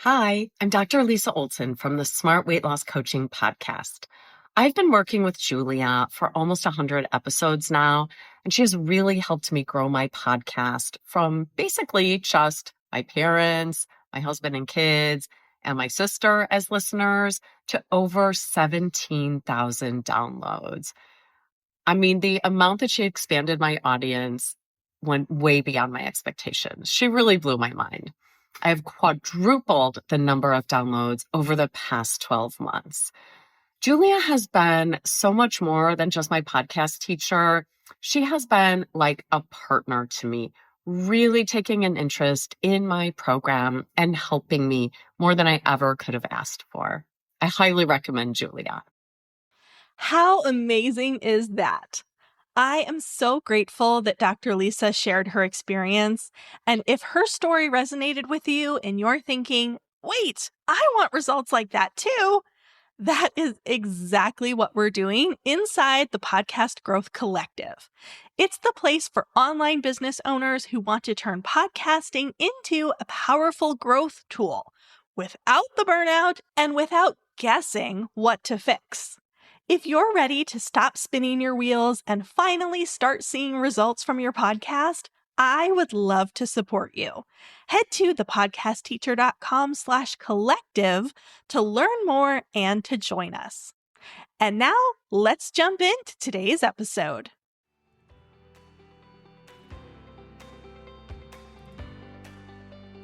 Hi, I'm Dr. Lisa Olson from the Smart Weight Loss Coaching Podcast. I've been working with Julia for almost 100 episodes now, and she has really helped me grow my podcast from basically just my parents, my husband and kids, and my sister as listeners to over 17,000 downloads. I mean, the amount that she expanded my audience went way beyond my expectations. She really blew my mind. I have quadrupled the number of downloads over the past 12 months. Julia has been so much more than just my podcast teacher. She has been like a partner to me, really taking an interest in my program and helping me more than I ever could have asked for. I highly recommend Julia. How amazing is that? I am so grateful that Dr. Lisa shared her experience. And if her story resonated with you and you're thinking, wait, I want results like that too, that is exactly what we're doing inside the Podcast Growth Collective. It's the place for online business owners who want to turn podcasting into a powerful growth tool without the burnout and without guessing what to fix. If you're ready to stop spinning your wheels and finally start seeing results from your podcast, I would love to support you. Head to thepodcastteacher.com/collective to learn more and to join us. And now let's jump into today's episode.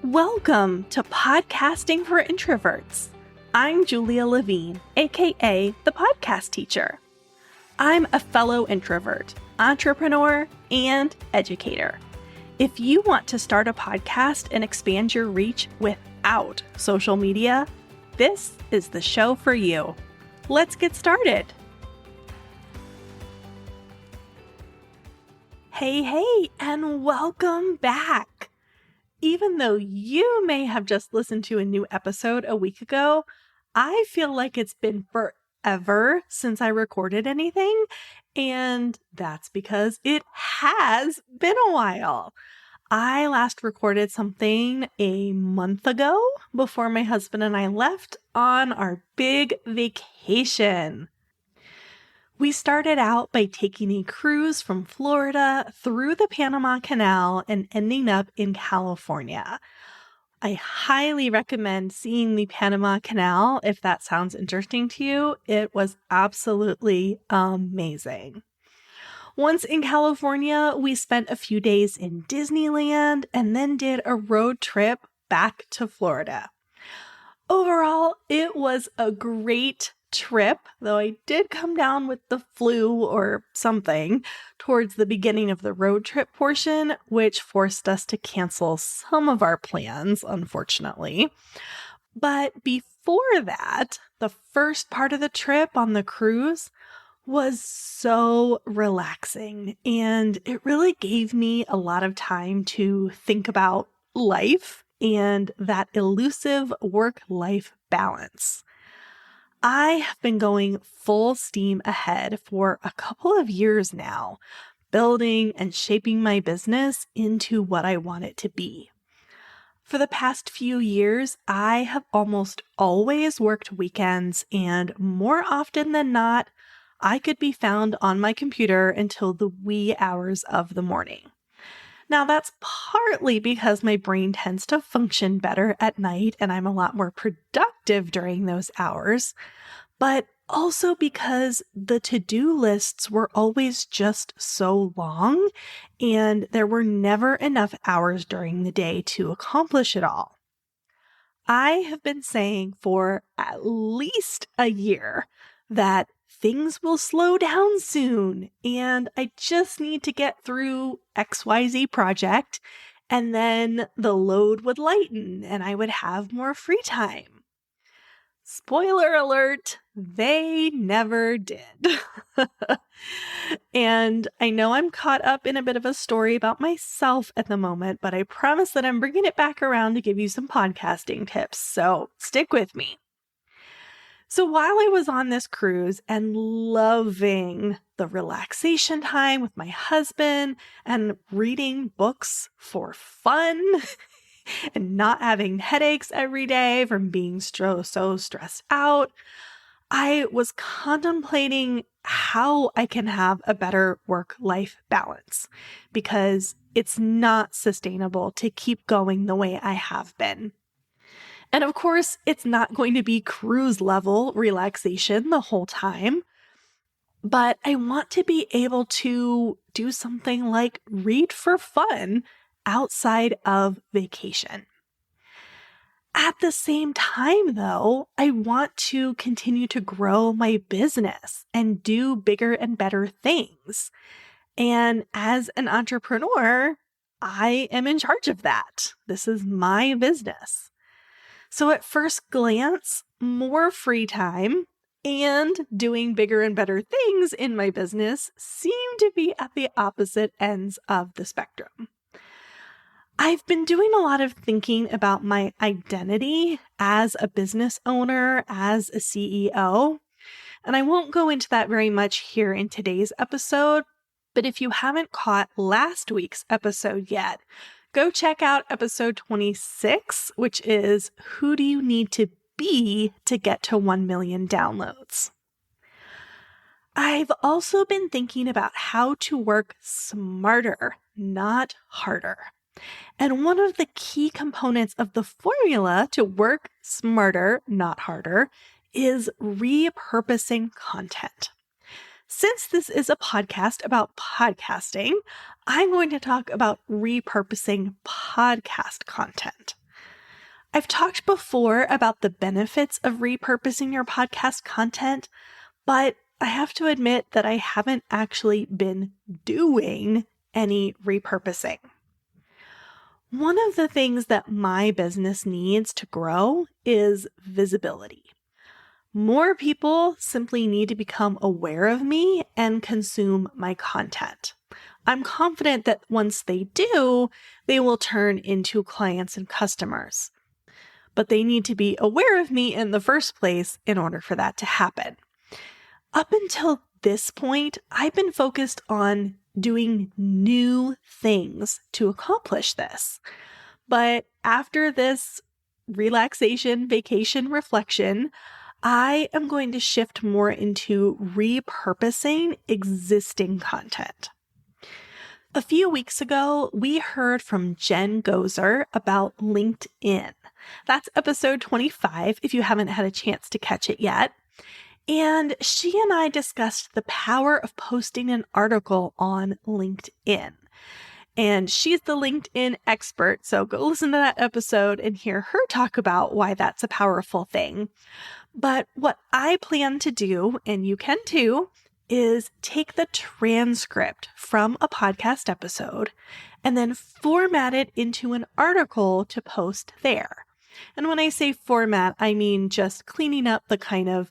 Welcome to Podcasting for Introverts. I'm Julia Levine, aka the Podcast Teacher. I'm a fellow introvert, entrepreneur, and educator. If you want to start a podcast and expand your reach without social media, this is the show for you. Let's get started. Hey, and welcome back. Even though you may have just listened to a new episode a week ago, I feel like it's been forever since I recorded anything, and that's because it has been a while. I last recorded something a month ago before my husband and I left on our big vacation. We started out by taking a cruise from Florida through the Panama Canal and ending up in California. I highly recommend seeing the Panama Canal if that sounds interesting to you. It was absolutely amazing. Once in California, we spent a few days in Disneyland and then did a road trip back to Florida. Overall, it was a great trip, though I did come down with the flu or something towards the beginning of the road trip portion, which forced us to cancel some of our plans, unfortunately. But before that, the first part of the trip on the cruise was so relaxing, and it really gave me a lot of time to think about life and that elusive work-life balance. I have been going full steam ahead for a couple of years now, building and shaping my business into what I want it to be. For the past few years, I have almost always worked weekends, and more often than not, I could be found on my computer until the wee hours of the morning. Now, that's partly because my brain tends to function better at night and I'm a lot more productive during those hours, but also because the to-do lists were always just so long and there were never enough hours during the day to accomplish it all. I have been saying for at least a year that things will slow down soon, and I just need to get through XYZ project, and then the load would lighten, and I would have more free time. Spoiler alert, they never did. And I know I'm caught up in a bit of a story about myself at the moment, but I promise that I'm bringing it back around to give you some podcasting tips, so stick with me. So while I was on this cruise and loving the relaxation time with my husband and reading books for fun and not having headaches every day from being so stressed out, I was contemplating how I can have a better work-life balance because it's not sustainable to keep going the way I have been. And of course, it's not going to be cruise level relaxation the whole time, but I want to be able to do something like read for fun outside of vacation. At the same time, though, I want to continue to grow my business and do bigger and better things. And as an entrepreneur, I am in charge of that. This is my business. So at first glance, more free time and doing bigger and better things in my business seem to be at the opposite ends of the spectrum. I've been doing a lot of thinking about my identity as a business owner, as a CEO, and I won't go into that very much here in today's episode, but if you haven't caught last week's episode yet, go check out episode 26, which is Who Do You Need to Be to Get to 1 Million Downloads? I've also been thinking about how to work smarter, not harder. And one of the key components of the formula to work smarter, not harder, is repurposing content. Since this is a podcast about podcasting, I'm going to talk about repurposing podcast content. I've talked before about the benefits of repurposing your podcast content, but I have to admit that I haven't actually been doing any repurposing. One of the things that my business needs to grow is visibility. More people simply need to become aware of me and consume my content. I'm confident that once they do, they will turn into clients and customers. But they need to be aware of me in the first place in order for that to happen. Up until this point, I've been focused on doing new things to accomplish this. But after this relaxation, vacation reflection, I am going to shift more into repurposing existing content. A few weeks ago, we heard from Jen Gozer about LinkedIn. That's episode 25 if you haven't had a chance to catch it yet. And she and I discussed the power of posting an article on LinkedIn. And she's the LinkedIn expert, so go listen to that episode and hear her talk about why that's a powerful thing. But what I plan to do, and you can too, is take the transcript from a podcast episode and then format it into an article to post there. And when I say format, I mean just cleaning up the kind of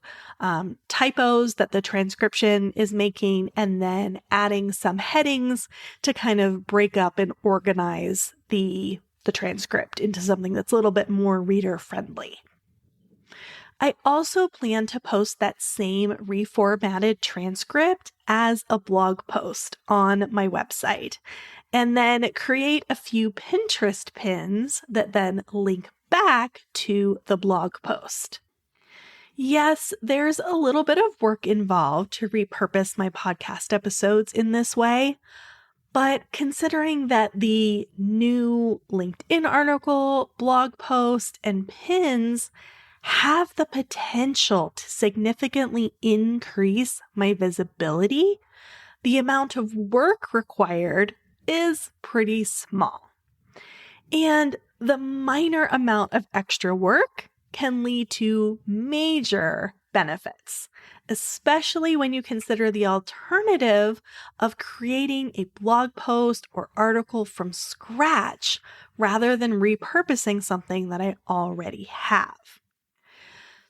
typos that the transcription is making and then adding some headings to kind of break up and organize the transcript into something that's a little bit more reader friendly. I also plan to post that same reformatted transcript as a blog post on my website and then create a few Pinterest pins that then link back to the blog post. Yes, there's a little bit of work involved to repurpose my podcast episodes in this way, but considering that the new LinkedIn article, blog post, and pins have the potential to significantly increase my visibility, the amount of work required is pretty small. And the minor amount of extra work can lead to major benefits, especially when you consider the alternative of creating a blog post or article from scratch rather than repurposing something that I already have.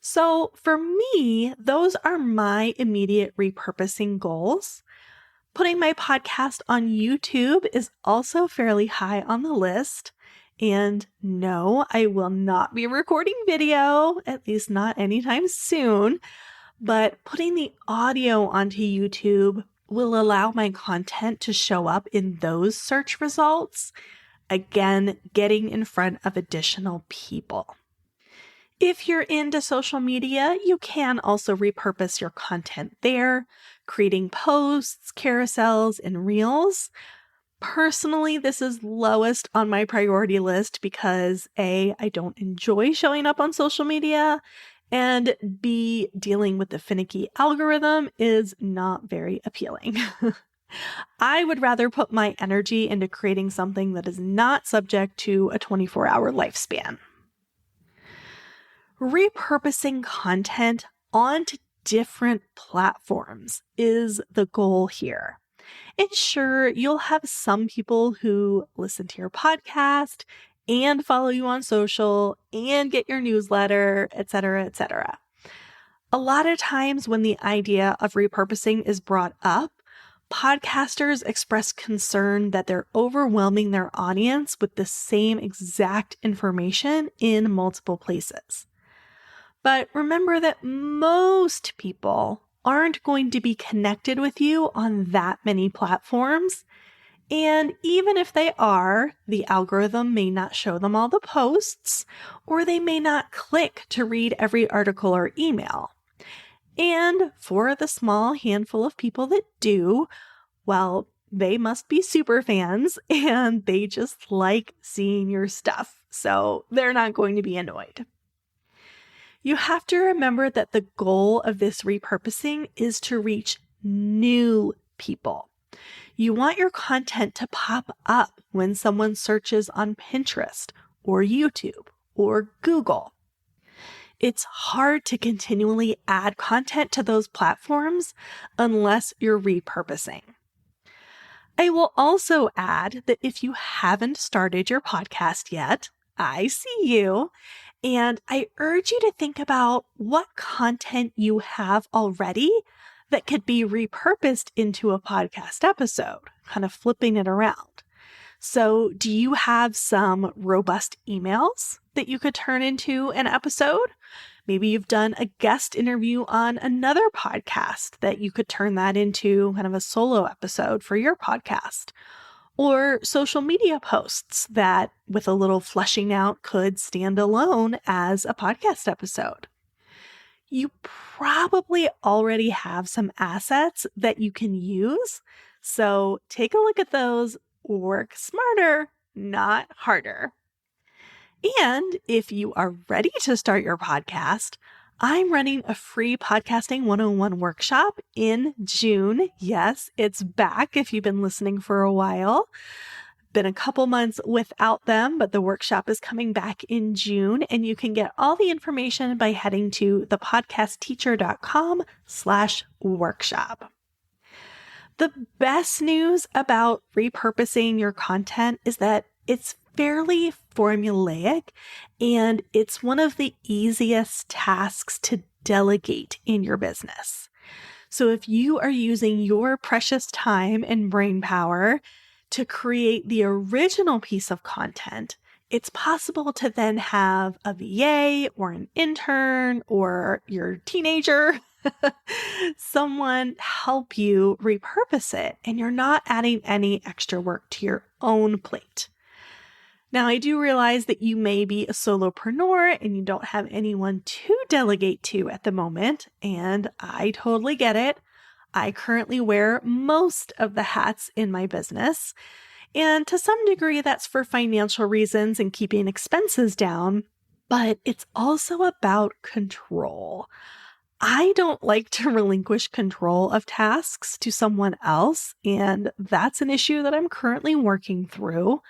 So for me, those are my immediate repurposing goals. Putting my podcast on YouTube is also fairly high on the list. And no, I will not be recording video, at least not anytime soon. But putting the audio onto YouTube will allow my content to show up in those search results, Again, getting in front of additional people. If you're into social media, you can also repurpose your content there, creating posts, carousels, and reels. Personally, this is lowest on my priority list because A, I don't enjoy showing up on social media, and B, dealing with the finicky algorithm is not very appealing. I would rather put my energy into creating something that is not subject to a 24-hour lifespan. Repurposing content onto different platforms is the goal here. And sure, you'll have some people who listen to your podcast and follow you on social and get your newsletter, etc., etc. A lot of times when the idea of repurposing is brought up, podcasters express concern that they're overwhelming their audience with the same exact information in multiple places. But remember that most people aren't going to be connected with you on that many platforms. And even if they are, the algorithm may not show them all the posts, or they may not click to read every article or email. And for the small handful of people that do, well, they must be super fans and they just like seeing your stuff. So they're not going to be annoyed. You have to remember that the goal of this repurposing is to reach new people. You want your content to pop up when someone searches on Pinterest or YouTube or Google. It's hard to continually add content to those platforms unless you're repurposing. I will also add that if you haven't started your podcast yet, I see you. And I urge you to think about what content you have already that could be repurposed into a podcast episode, kind of flipping it around. So do you have some robust emails that you could turn into an episode? Maybe you've done a guest interview on another podcast that you could turn that into kind of a solo episode for your podcast. Or social media posts that, with a little fleshing out, could stand alone as a podcast episode. You probably already have some assets that you can use, so take a look at those. Work smarter, not harder. And if you are ready to start your podcast, I'm running a free Podcasting 101 workshop in June. Yes, it's back if you've been listening for a while. Been a couple months without them, but the workshop is coming back in June, and you can get all the information by heading to thepodcastteacher.com/workshop. The best news about repurposing your content is that it's fairly formulaic, and it's one of the easiest tasks to delegate in your business. So if you are using your precious time and brain power to create the original piece of content, it's possible to then have a VA or an intern or your teenager, someone help you repurpose it, and you're not adding any extra work to your own plate. Now, I do realize that you may be a solopreneur and you don't have anyone to delegate to at the moment, and I totally get it. I currently wear most of the hats in my business, and to some degree that's for financial reasons and keeping expenses down, but it's also about control. I don't like to relinquish control of tasks to someone else, and that's an issue that I'm currently working through.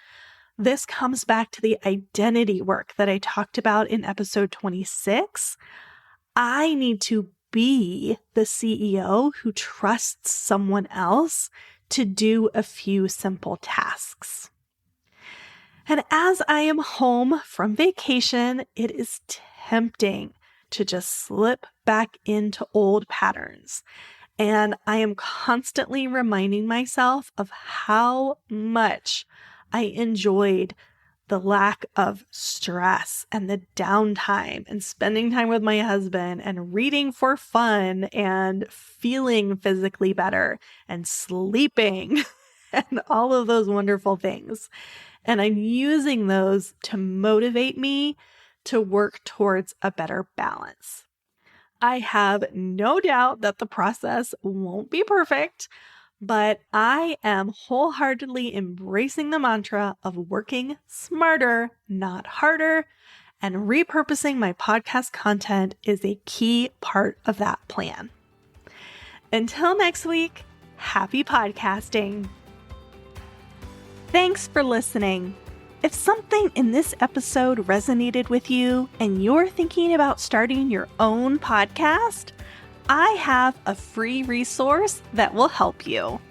This comes back to the identity work that I talked about in episode 26. I need to be the CEO who trusts someone else to do a few simple tasks. And as I am home from vacation, it is tempting to just slip back into old patterns. And I am constantly reminding myself of how much I enjoyed the lack of stress and the downtime and spending time with my husband and reading for fun and feeling physically better and sleeping and all of those wonderful things. And I'm using those to motivate me to work towards a better balance. I have no doubt that the process won't be perfect, but I am wholeheartedly embracing the mantra of working smarter, not harder, and repurposing my podcast content is a key part of that plan. Until next week, happy podcasting. Thanks for listening. If something in this episode resonated with you and you're thinking about starting your own podcast, I have a free resource that will help you.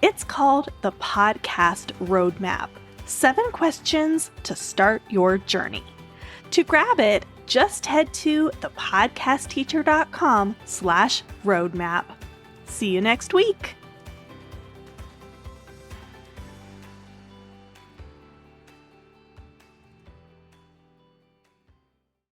It's called the Podcast Roadmap: 7 questions to start your journey. To grab it, just head to thepodcastteacher.com/roadmap. See you next week.